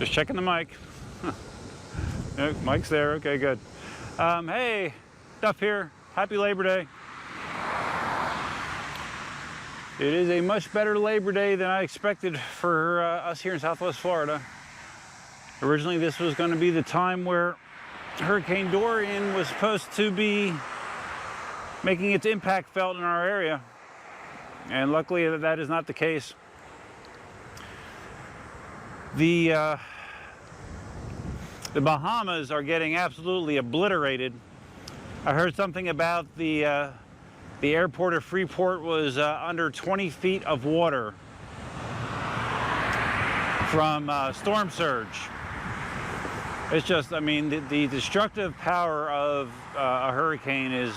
Just checking the mic. No, mic's there. Okay, good. Hey, Duff here. Happy Labor Day. It is a much better Labor Day than I expected for us here in Southwest Florida. Originally, this was going to be the time where Hurricane Dorian was supposed to be making its impact felt in our area. And luckily, that is not the case. The Bahamas are getting absolutely obliterated. I heard something about the airport of Freeport was under 20 feet of water from storm surge. It's just, I mean, the destructive power of a hurricane is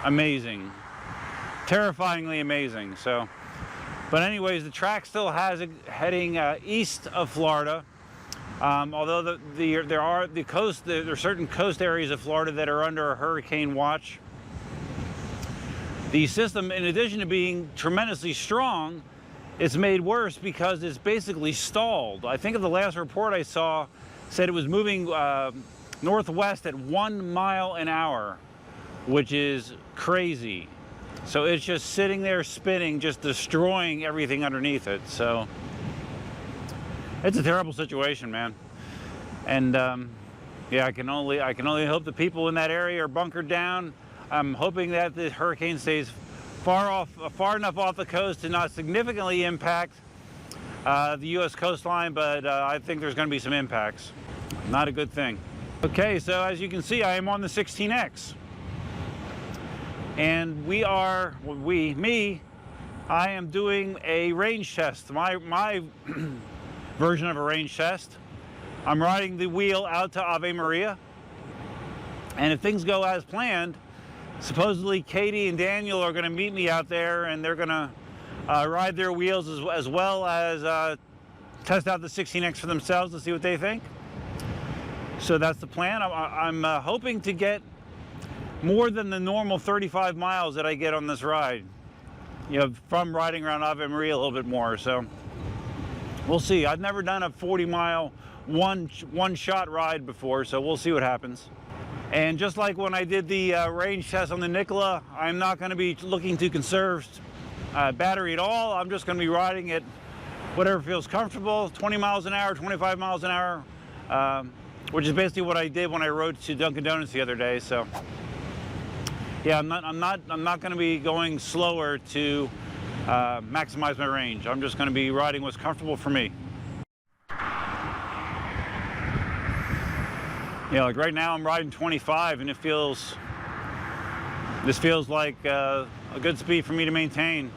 amazing, terrifyingly amazing. So, but anyways, the track still has it heading east of Florida. Although there are certain coast areas of Florida that are under a hurricane watch. The system, in addition to being tremendously strong, it's made worse because it's basically stalled. I think of the last report I saw said it was moving northwest at 1 mile an hour, which is crazy. So it's just sitting there spinning, just destroying everything underneath it. So it's a terrible situation, man. And yeah, I can only hope the people in that area are bunkered down. I'm hoping that the hurricane stays far enough off the coast to not significantly impact the U.S. coastline, but I think there's going to be some impacts. Not a good thing. Okay, so as you can see, I am on the 16X. And I am doing a range test. My version of a range test. I'm riding the wheel out to Ave Maria. And if things go as planned, supposedly Katie and Daniel are going to meet me out there, and they're going to ride their wheels as well as test out the 16X for themselves to see what they think. So that's the plan. I'm hoping to get more than the normal 35 miles that I get on this ride, you know, from riding around Ave Maria a little bit more. So we'll see. I've never done a 40-mile one-shot ride before, so we'll see what happens. And just like when I did the range test on the Nikola, I'm not going to be looking to conserve battery at all. I'm just going to be riding it whatever feels comfortable, 20 miles an hour, 25 miles an hour, which is basically what I did when I rode to Dunkin' Donuts the other day. So yeah, I'm not going to be going slower to maximize my range. I'm just going to be riding what's comfortable for me. You know, like right now I'm riding 25, and this feels like a good speed for me to maintain.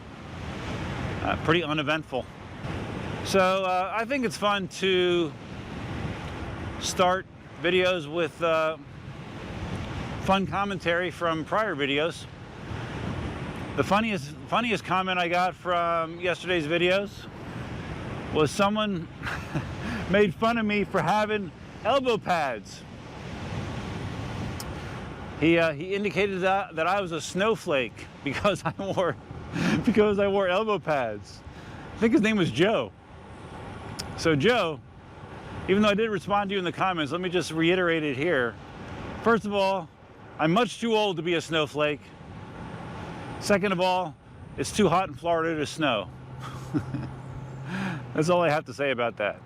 Pretty uneventful. So I think it's fun to start videos with fun commentary from prior videos. The funniest comment I got from yesterday's videos was someone made fun of me for having elbow pads. He indicated that I was a snowflake because I wore elbow pads. I think his name was Joe. So Joe, even though I did respond to you in the comments, let me just reiterate it here. First of all, I'm much too old to be a snowflake. Second of all, it's too hot in Florida to snow. That's all I have to say about that.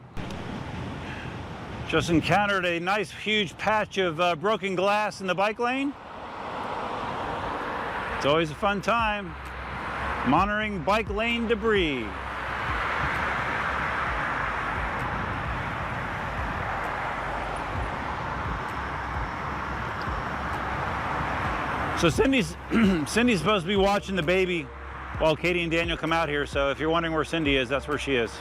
Just encountered a nice huge patch of broken glass in the bike lane. It's always a fun time monitoring bike lane debris. So Cindy's supposed to be watching the baby while Katie and Daniel come out here. So if you're wondering where Cindy is, that's where she is.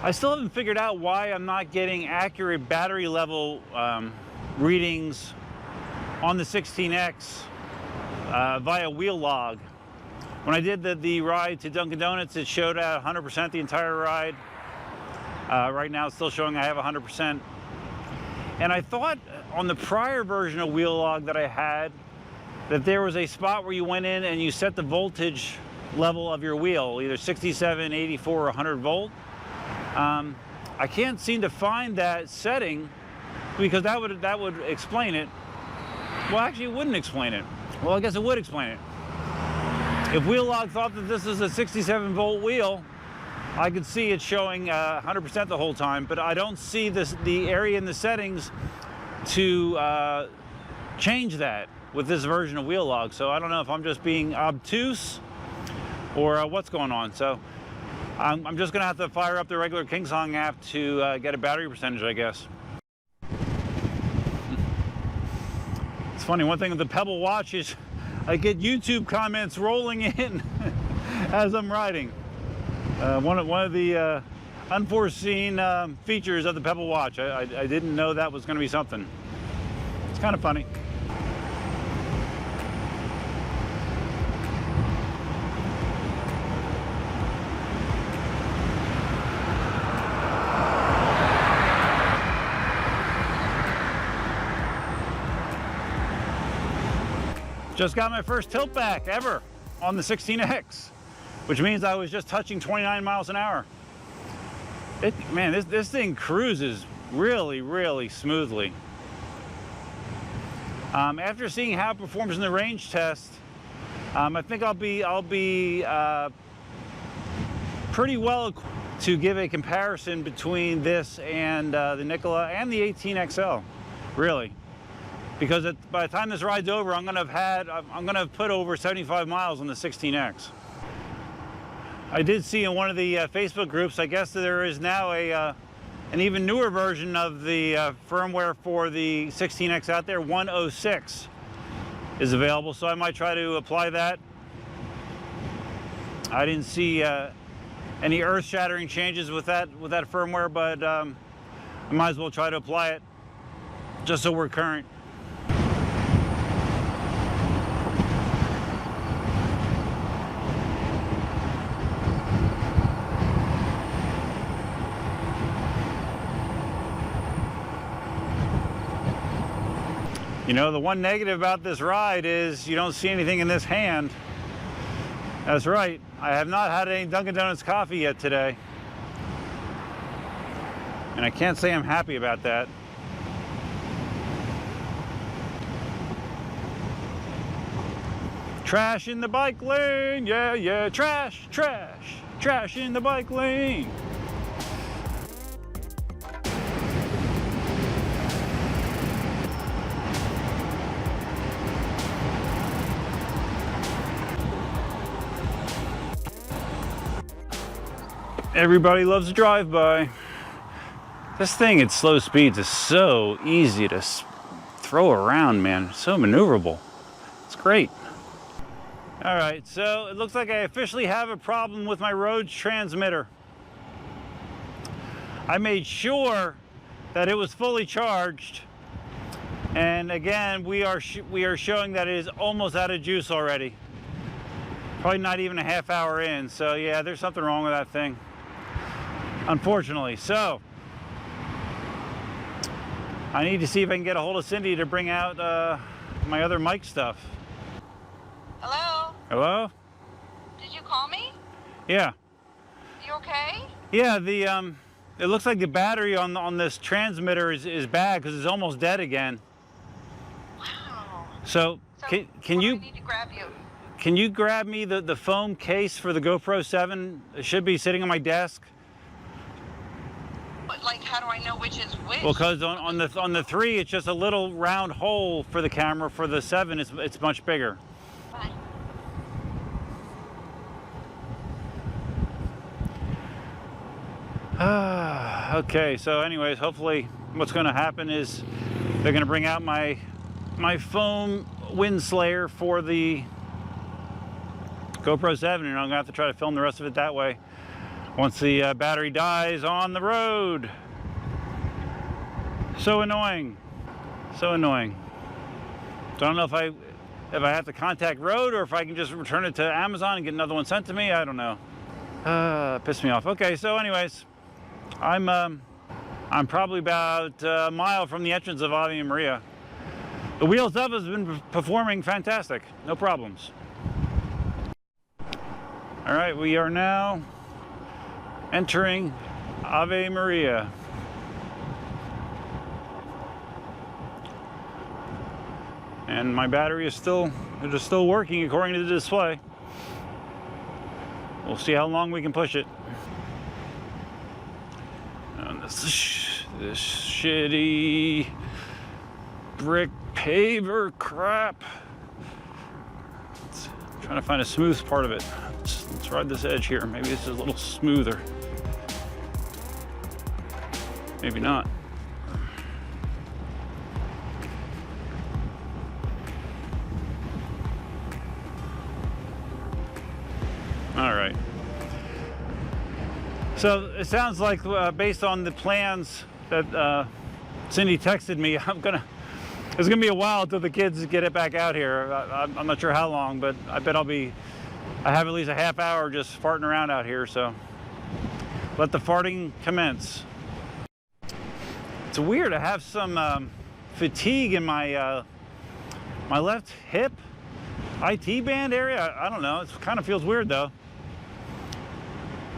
I still haven't figured out why I'm not getting accurate battery level readings on the 16X via wheel log. When I did the ride to Dunkin' Donuts, it showed at 100% the entire ride. Right now it's still showing I have 100%. And I thought on the prior version of wheel log that I had that there was a spot where you went in and you set the voltage level of your wheel, either 67, 84, or 100 volt. I can't seem to find that setting, because that would explain it. Well, actually, it wouldn't explain it. Well, I guess it would explain it. If Wheel Log thought that this is a 67-volt wheel, I could see it showing 100% the whole time, but I don't see the area in the settings to change that with this version of Wheel Log. So I don't know if I'm just being obtuse or what's going on. So I'm just gonna have to fire up the regular KingSong app to get a battery percentage, I guess. It's funny, one thing with the Pebble watch is I get YouTube comments rolling in as I'm riding. One of the unforeseen features of the Pebble watch. I didn't know that was going to be something. It's kind of funny. Just got my first tilt back ever on the 16X, which means I was just touching 29 miles an hour. Man, this thing cruises really, really smoothly. After seeing how it performs in the range test, I think I'll be pretty well equipped to give a comparison between this and the Nikola and the 18XL, really. Because by the time this ride's over, I'm gonna have put over 75 miles on the 16X. I did see in one of the Facebook groups, I guess there is now an even newer version of the firmware for the 16X out there. 106 is available, so I might try to apply that. I didn't see any earth-shattering changes with that firmware, but I might as well try to apply it just so we're current. You know, the one negative about this ride is you don't see anything in this hand. That's right, I have not had any Dunkin' Donuts coffee yet today. And I can't say I'm happy about that. Trash in the bike lane, yeah, yeah, trash, trash, trash in the bike lane. Everybody loves a drive-by. This thing at slow speeds is so easy to throw around, man. It's so maneuverable. It's great. All right, so it looks like I officially have a problem with my Rhodes transmitter. I made sure that it was fully charged, and again, we are showing that it is almost out of juice already. Probably not even a half hour in. So yeah, there's something wrong with that thing, unfortunately. So I need to see if I can get a hold of Cindy to bring out my other mic stuff. Hello? Hello? Did you call me? Yeah. You okay? Yeah, it looks like the battery on this transmitter is bad because it's almost dead again. Wow. So can you... I need to grab you. Can you grab me the foam case for the GoPro 7? It should be sitting on my desk. But like, how do I know which is which? Well, because on the 3, it's just a little round hole for the camera. For the 7, it's much bigger. Bye. Okay, so anyways, hopefully what's going to happen is they're going to bring out my foam wind slayer for the GoPro 7, and I'm going to have to try to film the rest of it that way once the battery dies on the road. So annoying. So annoying. So I don't know if I have to contact Rode or if I can just return it to Amazon and get another one sent to me. I don't know. Pissed me off. Okay, so anyways, I'm probably about a mile from the entrance of Ave Maria. The wheel stuff has been performing fantastic. No problems. All right, we are now entering Ave Maria. And my battery is still working according to the display. We'll see how long we can push it. And this shitty brick paver crap. Trying to find a smooth part of it. Let's ride this edge here. Maybe this is a little smoother. Maybe not. All right. So it sounds like based on the plans that Cindy texted me, it's gonna be a while until the kids get it back out here. I'm not sure how long, but I bet I have at least a half hour just farting around out here. So let the farting commence. It's weird. I have some fatigue in my my left hip, IT band area. I don't know. It kind of feels weird though.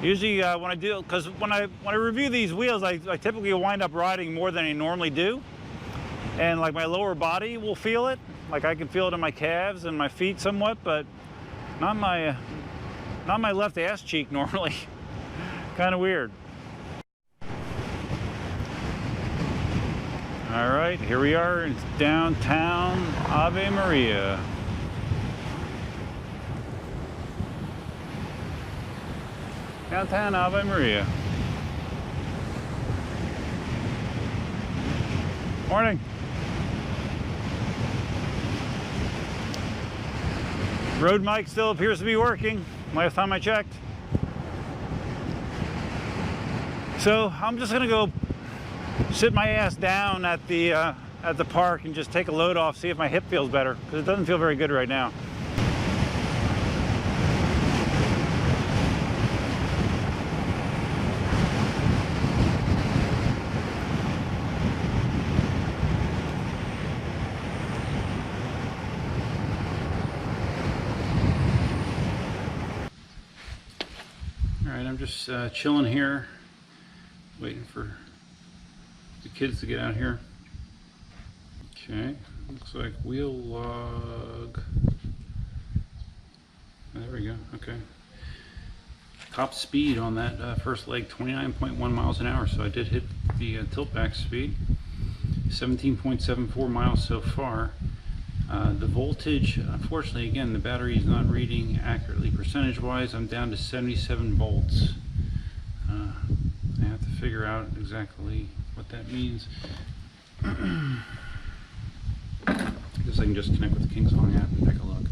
Usually when I do, because when I review these wheels, I typically wind up riding more than I normally do. And like my lower body will feel it. Like I can feel it in my calves and my feet somewhat, but not my left ass cheek normally. Kind of weird. All right, here we are in downtown Ave Maria. Downtown Ave Maria. Morning. Road mic still appears to be working, last time I checked. So I'm just gonna go sit my ass down at the park and just take a load off, see if my hip feels better, because it doesn't feel very good right now. I'm just chilling here, waiting for the kids to get out here. Okay, looks like wheel log. There we go, okay. Top speed on that first leg, 29.1 miles an hour, so I did hit the tilt back speed. 17.74 miles so far. The voltage, unfortunately, again, the battery is not reading accurately percentage-wise. I'm down to 77 volts. I have to figure out exactly what that means. I guess I can just connect with the KingSong app and take a look.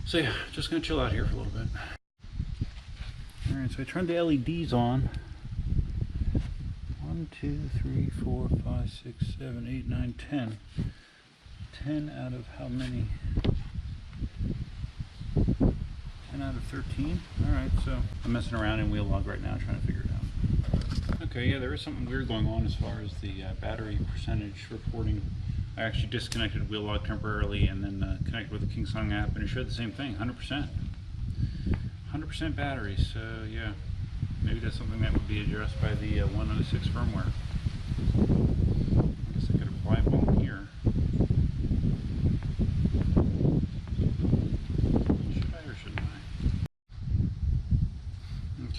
So yeah, just gonna chill out here for a little bit. All right, so I turned the LEDs on. 1, 2, 3, 4, 5, 6, 7, 8, 9, 10. 10 out of how many? 10 out of 13. Alright, so I'm messing around in wheel log right now trying to figure it out. Okay, yeah, there is something weird going on as far as the battery percentage reporting. I actually disconnected wheel log temporarily and then connected with the KingSong app, and it showed the same thing, 100%. 100% battery, so yeah, maybe that's something that would be addressed by the 106 firmware. I guess I could apply it while I'm here.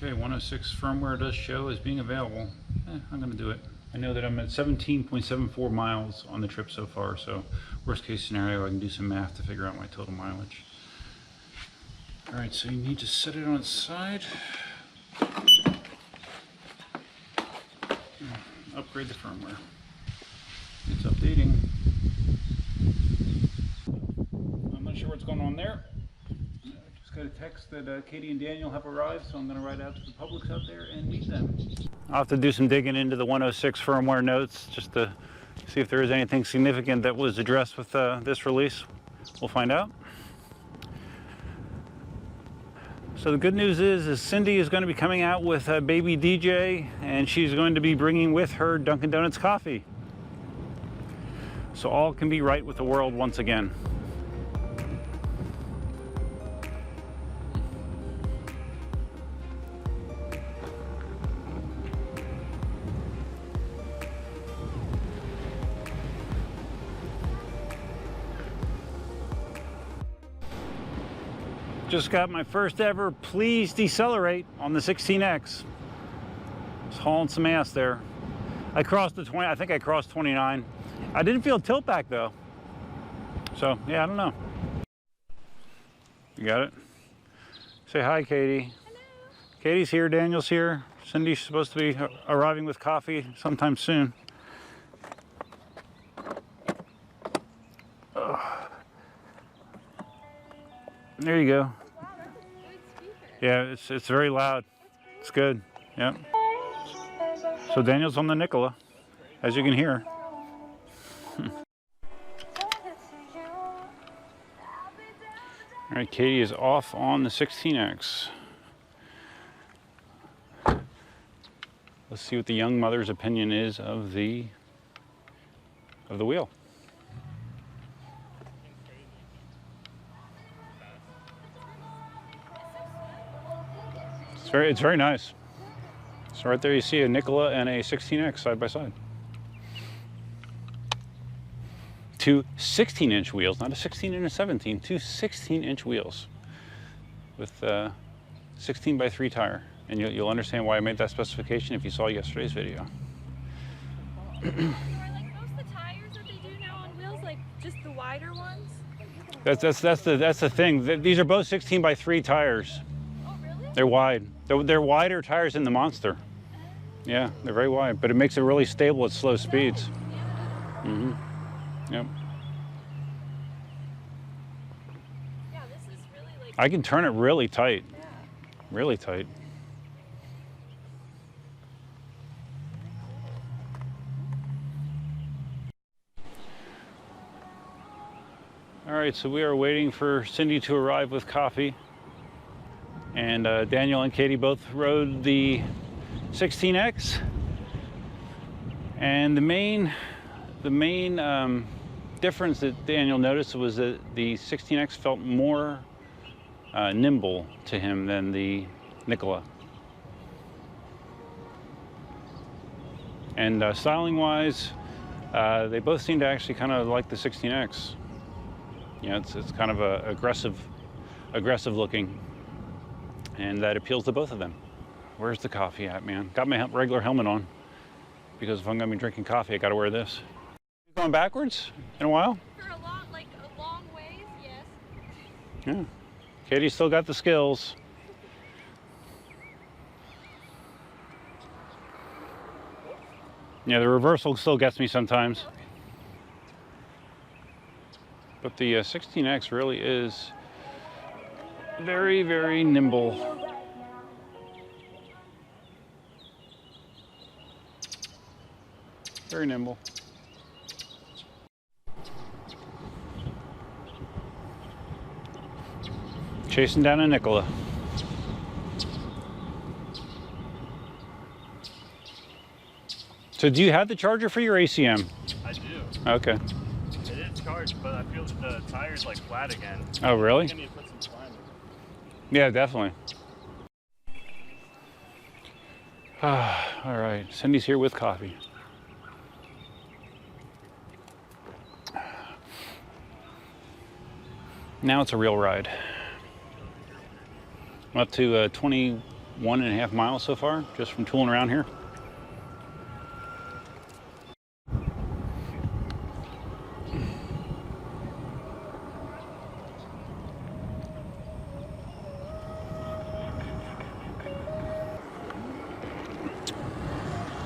Okay, 106 firmware does show as being available. I'm going to do it. I know that I'm at 17.74 miles on the trip so far, so worst case scenario, I can do some math to figure out my total mileage. Alright, so you need to set it on its side. Upgrade the firmware. It's updating. I'm not sure what's going on there. Got a text that Katie and Daniel have arrived, so I'm going to ride out to the Publix out there and meet them. I'll have to do some digging into the 106 firmware notes just to see if there is anything significant that was addressed with this release. We'll find out. So the good news is Cindy is going to be coming out with a baby DJ, and she's going to be bringing with her Dunkin' Donuts coffee. So all can be right with the world once again. Just got my first ever please decelerate on the 16X. Just hauling some ass there. I crossed the 20, I think I crossed 29. I didn't feel tilt back though. So yeah, I don't know. You got it? Say hi, Katie. Hello. Katie's here, Daniel's here. Cindy's supposed to be arriving with coffee sometime soon. There you go. Wow, that's a good speaker. Yeah, it's very loud. It's good. Yep. So Daniel's on the Nikola, as you can hear. All right, Katie is off on the 16X. Let's see what the young mother's opinion is of the wheel. It's very nice. So right there you see a Nikola and a 16X side by side. Two 16-inch wheels, not a 16 and a 17, two 16-inch wheels with 16 by 3 tire. And you'll understand why I made that specification if you saw yesterday's video. Are like most of the tires that they do now on wheels, like just the wider ones? That's the thing. These are both 16 by 3 tires. Oh, really? They're wide. They're wider tires than the Monster. Yeah, they're very wide, but it makes it really stable at slow speeds. Mm-hmm. Yep. Yeah, this is really like... I can turn it really tight. Yeah. Really tight. All right, so we are waiting for Cindy to arrive with coffee. And Daniel and Katie both rode the 16X. And the main difference that Daniel noticed was that the 16X felt more nimble to him than the Nikola. And styling wise, they both seem to actually kind of like the 16X. You know, it's kind of a aggressive looking, and that appeals to both of them. Where's the coffee at, man? Got my regular helmet on, because if I'm gonna be drinking coffee, I gotta wear this. Going backwards in a while? For a long ways, yes. Yeah. Katie's still got the skills. Yeah, the reversal still gets me sometimes. But the 16X really is very, very nimble. Very nimble. Chasing down a Nikola. So do you have the charger for your ACM? I do. Okay. It is charged, but I feel the tire's like flat again. Oh, really? I think I need to put some slime in. Yeah, definitely. All right, Cindy's here with coffee. Now it's a real ride. I'm up to 21.5 miles so far, just from tooling around here.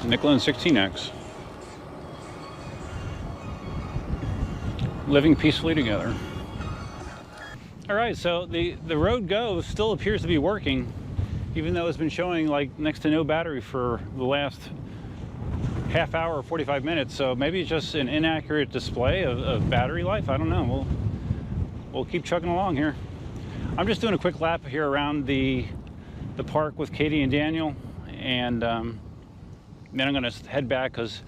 Nikola and 16X. Living peacefully together. All right, so the Road Go still appears to be working, even though it's been showing like next to no battery for the last half hour or 45 minutes. So maybe it's just an inaccurate display of battery life. I don't know. We'll keep chugging along here. I'm just doing a quick lap here around the park with Katie and Daniel, and then I'm gonna head back because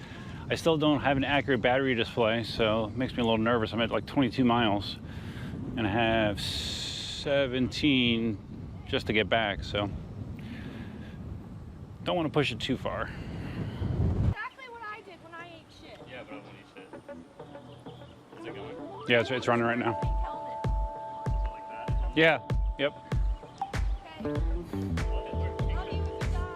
I still don't have an accurate battery display, so it makes me a little nervous. I'm at like 22 miles and I have 17 just to get back, so don't want to push it too far. Exactly what I did when I ate shit. Yeah, but I don't eat shit. Is it going? Yeah, it's running right now. Helmet. Is it like that? Yeah, yep. Love you if you die.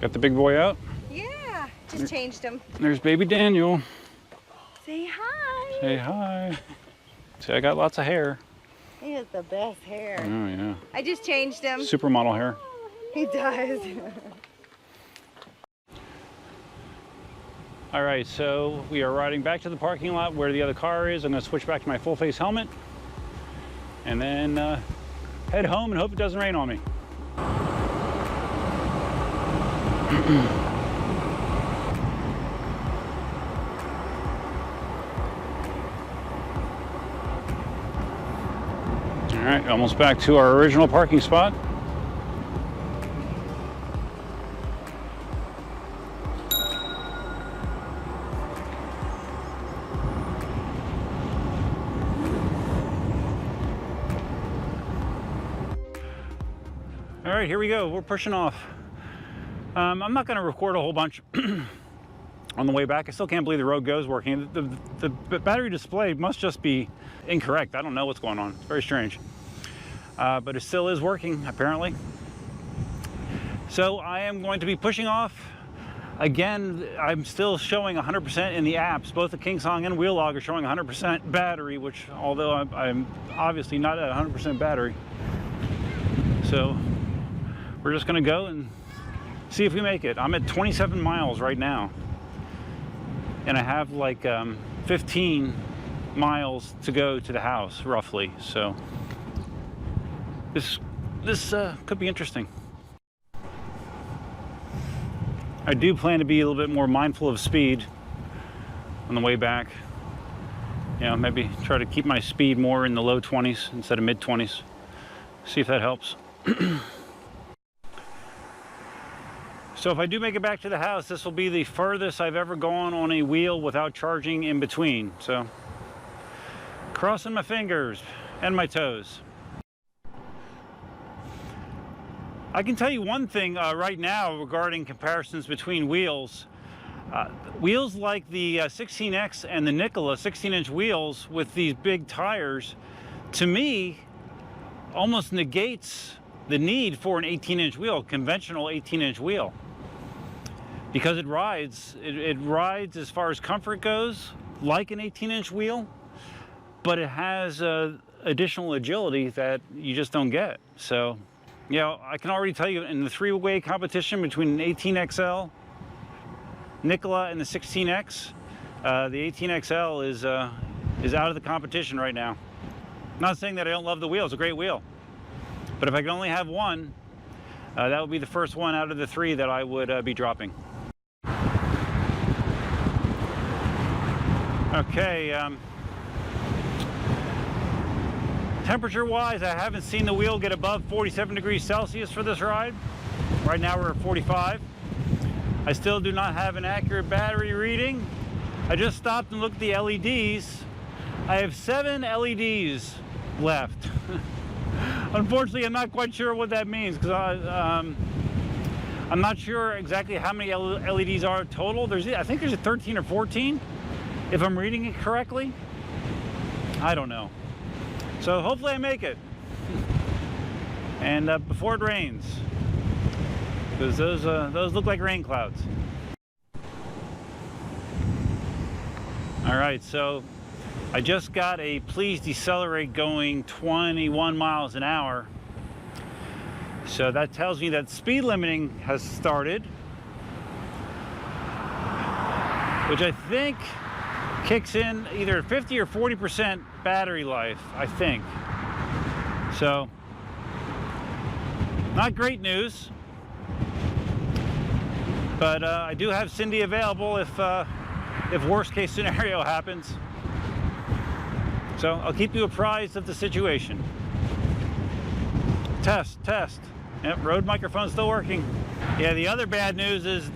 Got the big boy out. Yeah, just changed him. There's baby Daniel. Say hi. Say hi. See, I got lots of hair. He has the best hair. Oh yeah. I just changed him. Supermodel hair. He does. All right, so we are riding back to the parking lot where the other car is. I'm gonna switch back to my full face helmet and then head home and hope it doesn't rain on me. All right, almost back to our original parking spot. All right, here we go. We're pushing off. I'm not going to record a whole bunch on the way back. I still can't believe the road goes working. The battery display must just be incorrect. I don't know what's going on. It's very strange. But it still is working, apparently. So I am going to be pushing off. Again, I'm still showing 100% in the apps. Both the KingSong and Wheellog are showing 100% battery, which although I'm obviously not at 100% battery. So we're just going to go and see if we make it. I'm at 27 miles right now. And I have like 15 miles to go to the house, roughly. So this could be interesting. I do plan to be a little bit more mindful of speed on the way back. You know, maybe try to keep my speed more in the low 20s instead of mid 20s. See if that helps. So if I do make it back to the house, this will be the furthest I've ever gone on a wheel without charging in between. So crossing my fingers and my toes. I can tell you one thing right now regarding comparisons between wheels. Wheels like the 16X and the Nikola 16-inch wheels with these big tires, to me, almost negates the need for an 18-inch wheel, conventional 18-inch wheel. Because it rides as far as comfort goes like an 18-inch wheel, but it has additional agility that you just don't get. So, you know, I can already tell you in the three-way competition between an 18XL, Nikola, and the 16X, the 18XL is out of the competition right now. I'm not saying that I don't love the wheel, it's a great wheel. But if I could only have one, that would be the first one out of the three that I would be dropping. Okay, temperature-wise, I haven't seen the wheel get above 47 degrees Celsius for this ride. Right now we're at 45. I still do not have an accurate battery reading. I just stopped and looked at the LEDs. I have 7 LEDs left. Unfortunately, I'm not quite sure what that means because I'm not sure exactly how many LEDs are total. I think there's a 13 or 14, if I'm reading it correctly. I don't know. So hopefully I make it. And before it rains, because those look like rain clouds. All right, so I just got a please decelerate going 21 miles an hour. So that tells me that speed limiting has started, which I think kicks in either 50 or 40% battery life, I think. So, not great news, but I do have Cindy available if worst case scenario happens. So I'll keep you apprised of the situation. Test. Yep, Rode microphone's still working. Yeah, the other bad news is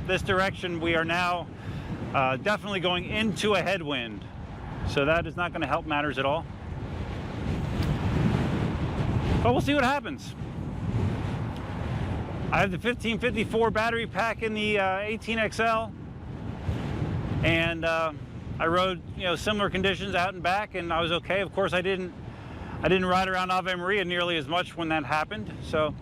this direction we are now definitely going into a headwind. So that is not going to help matters at all. But we'll see what happens. I have the 1554 battery pack in the 18XL, and I rode, similar conditions out and back, and I was okay. Of course, I didn't ride around Ave Maria nearly as much when that happened. So,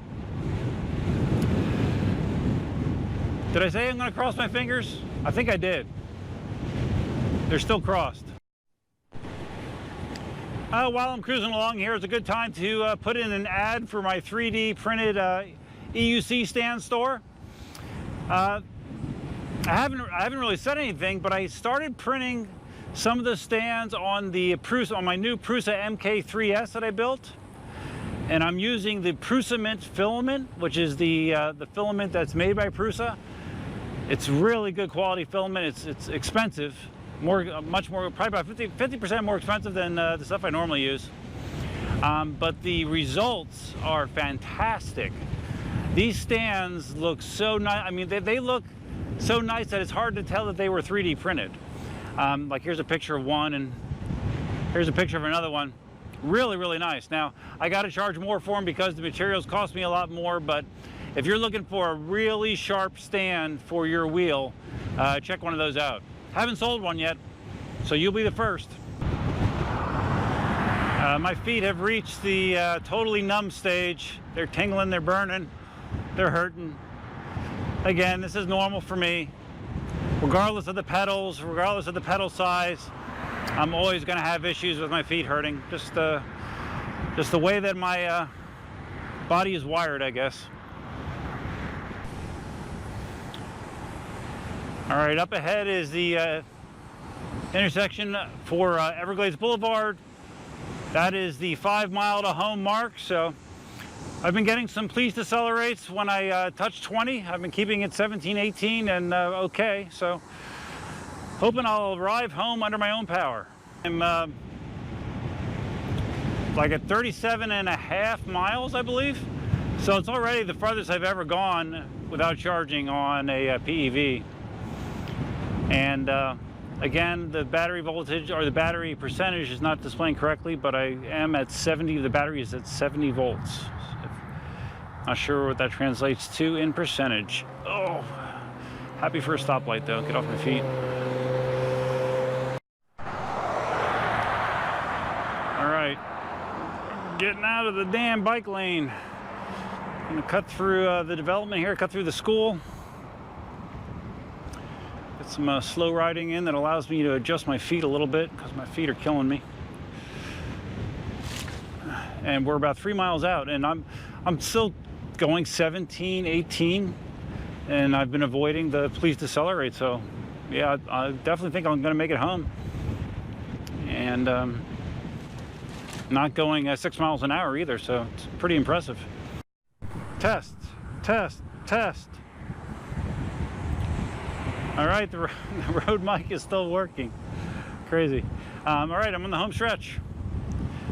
did I say I'm going to cross my fingers? I think I did. They're still crossed. While I'm cruising along here, it's a good time to put in an ad for my 3D printed EUC stand store. I haven't really said anything, but I started printing some of the stands on the Prusa, on my new Prusa MK3S that I built, and I'm using the Prusament filament, which is the filament that's made by Prusa. It's really good quality filament. It's expensive, much more, probably about 50% more expensive than the stuff I normally use. But the results are fantastic. These stands look so nice. I mean, they look so nice that it's hard to tell that they were 3D printed. Like here's a picture of one, and here's a picture of another one. Really, really nice. Now, I got to charge more for them because the materials cost me a lot more, but if you're looking for a really sharp stand for your wheel, check one of those out. Haven't sold one yet, so you'll be the first. My feet have reached the totally numb stage. They're tingling, they're burning, they're hurting. Again, this is normal for me. Regardless of the pedals, regardless of the pedal size, I'm always going to have issues with my feet hurting. Just the way that my body is wired, I guess. All right, up ahead is the intersection for Everglades Boulevard. That is the 5 mile to home mark. So I've been getting some please decelerates when I touch 20. I've been keeping it 17, 18, and okay. So hoping I'll arrive home under my own power. I'm like at 37.5 miles, I believe. So it's already the farthest I've ever gone without charging on a PEV. And again, the battery voltage or the battery percentage is not displaying correctly, but I am at 70. The battery is at 70 volts. Not sure what that translates to in percentage. Oh, happy for a stoplight though. Get off my feet. All right, getting out of the damn bike lane. I'm gonna cut through the development here, cut through the school. Get some slow riding in that allows me to adjust my feet a little bit because my feet are killing me. And we're about 3 miles out, and I'm still going 17, 18, and I've been avoiding the please decelerate. So yeah, I definitely think I'm going to make it home, and not going 6 miles an hour either. So it's pretty impressive. Test. All right, the Rode mic is still working. Crazy. All right, I'm on the home stretch.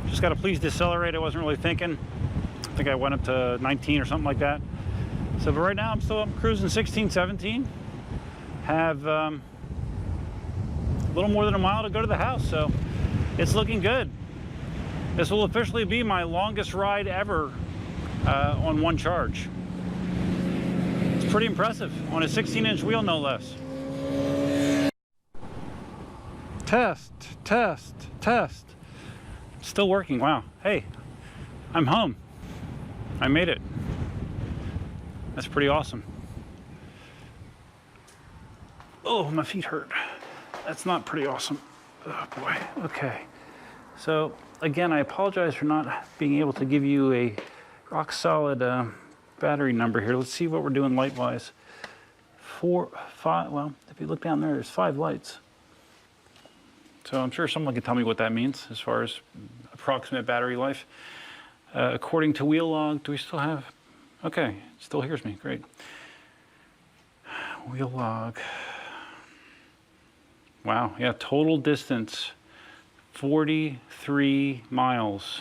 Just got to please decelerate. I wasn't really thinking. I think I went up to 19 or something like that. So, but right now I'm cruising 16, 17. Have a little more than a mile to go to the house, so it's looking good. This will officially be my longest ride ever on one charge. pretty impressive on a 16-inch wheel, no less. Test, test, test. Still working, wow. Hey, I'm home. I made it. That's pretty awesome. Oh, my feet hurt. That's not pretty awesome. Oh boy, okay. So again, I apologize for not being able to give you a rock solid battery number here. Let's see what we're doing light-wise. 4, 5, well, if you look down there, there's 5 lights. So I'm sure someone can tell me what that means as far as approximate battery life. According to wheel log, do we still have, okay, it still hears me, great. Wheel log. Wow, yeah, total distance, 43 miles.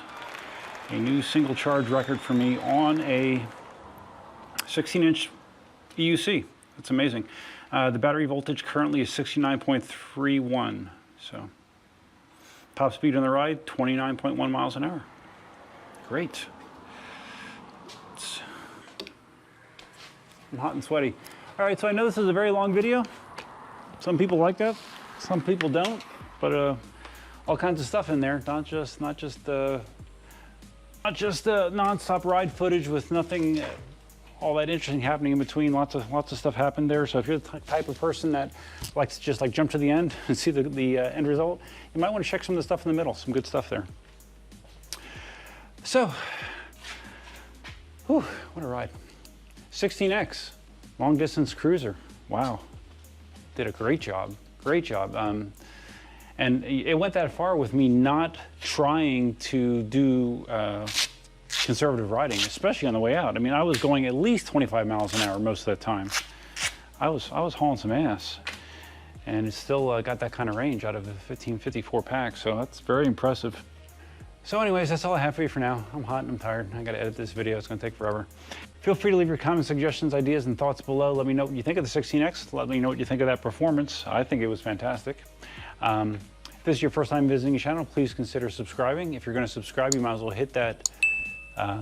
A new single charge record for me on a 16-inch EUC. That's amazing. The battery voltage currently is 69.31. So top speed on the ride, 29.1 miles an hour. Great. I'm hot and sweaty. All right, so I know this is a very long video. Some people like that, some people don't, but all kinds of stuff in there, not just non-stop ride footage with nothing all that interesting happening in between. Lots of stuff happened there. So if you're the type of person that likes to just like jump to the end and see the end result, you might want to check some of the stuff in the middle. Some good stuff there. So, whew, what a ride. 16X, long distance cruiser. Wow, did a great job. Great job. And it went that far with me not trying to do conservative riding, especially on the way out. I mean, I was going at least 25 miles an hour most of the time. I was hauling some ass, and it still got that kind of range out of a 1554 pack, so that's very impressive. So anyways, that's all I have for you for now. I'm hot and I'm tired. I gotta edit this video, it's gonna take forever. Feel free to leave your comments, suggestions, ideas, and thoughts below. Let me know what you think of the 16X. Let me know what you think of that performance. I think it was fantastic. If this is your first time visiting the channel, please consider subscribing. If you're gonna subscribe, you might as well hit that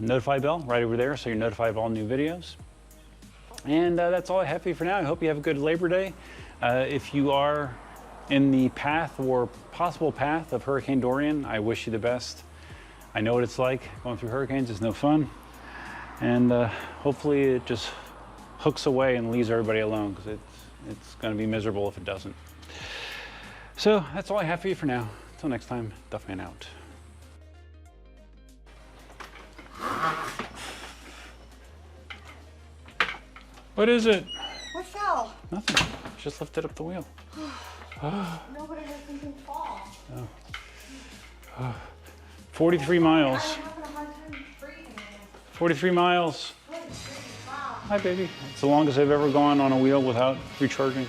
notify bell right over there so you're notified of all new videos. And that's all I have for you for now. I hope you have a good Labor Day. If you are in the path or possible path of Hurricane Dorian, I wish you the best. I know what it's like. Going through hurricanes is no fun. And hopefully it just hooks away and leaves everybody alone, because it's going to be miserable if it doesn't. So that's all I have for you for now. Until next time, Duffman out. What is it? What fell? Nothing. Just lifted up the wheel. Nobody has anything fall. Oh. 43 miles. I'm having a hard time breathing. 43 miles. Wow. Hi, baby. It's the longest I've ever gone on a wheel without recharging.